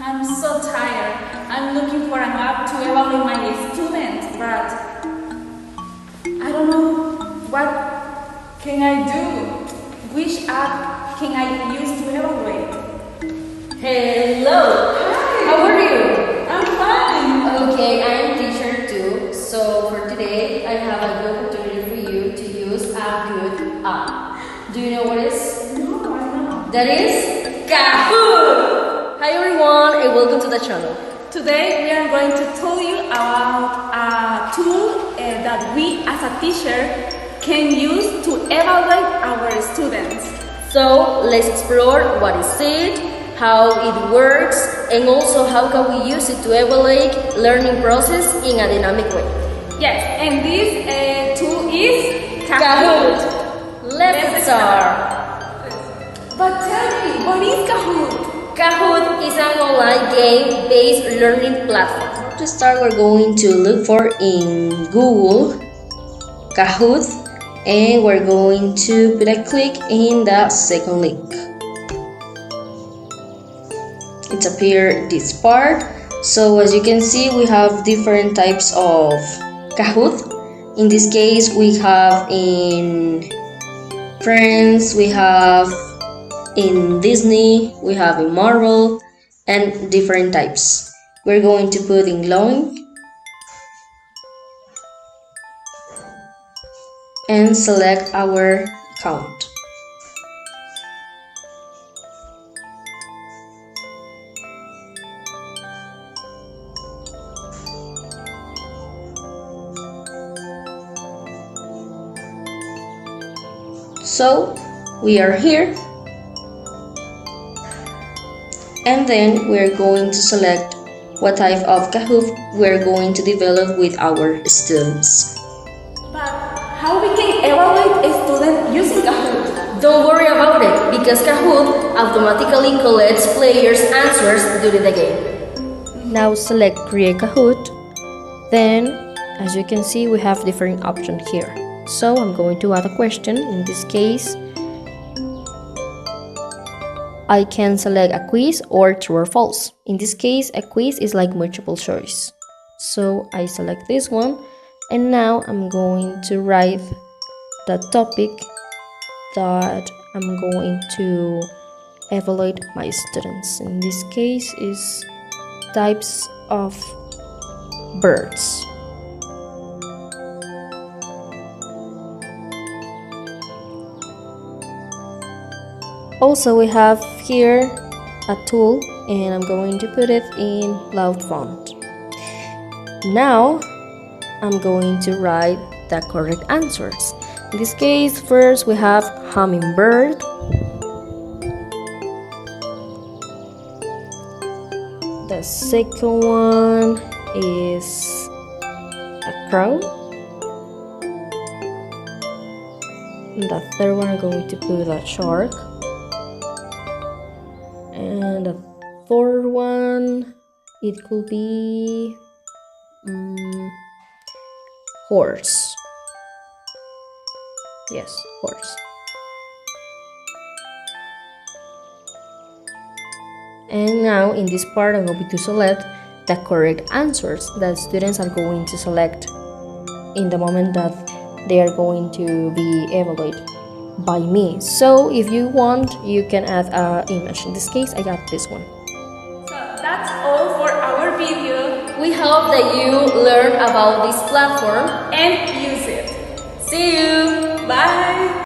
I'm so tired. I'm looking for an app to evaluate my students, but I don't know what can I do. Which app can I use to evaluate? Hello! Hi! How are you? I'm fine! Okay, I'm teacher too. So for today, I have a good opportunity for you to use a good app. Do you know what it is? No, I don't know. That is Kahoot! Hi everyone and welcome to the channel. Today we are going to tell you about a tool that we as a teacher can use to evaluate our students. So let's explore what is it, how it works, and also how can we use it to evaluate learning process in a dynamic way. Yes, and this tool is Kahoot! Let's start! But tell me, what is Kahoot? Kahoot is an online game-based learning platform. To start, we're going to look for in Google Kahoot, and we're going to put a click in the second link. It's appeared this part. So as you can see, we have different types of Kahoot. In this case, we have in Friends, we have in Disney, we have in Marvel, and different types. We're going to put in glowing and select our account. So we are here. And then we're going to select what type of Kahoot we're going to develop with our students. But how we can evaluate a student using Kahoot? Don't worry about it, because Kahoot automatically collects players' answers during the game. Now select Create Kahoot. Then, as you can see, we have different options here. So I'm going to add a question. In this case, I can select a quiz or true or false. In this case, a quiz is like multiple choice. So I select this one, and now I'm going to write the topic that I'm going to evaluate my students. In this case is types of birds. Also, we have here a tool, and I'm going to put it in loud font. Now, I'm going to write the correct answers. In this case, first we have hummingbird. The second one is a crow. And the third one, I'm going to put a shark. And the fourth one, it could be horse. Yes, horse. And now in this part, I'm going to select the correct answers that students are going to select in the moment that they are going to be evaluated by me. So if you want, you can add an image. In this case, I got this one. So that's all for our video. We hope that you learn about this platform And use it. See you! Bye!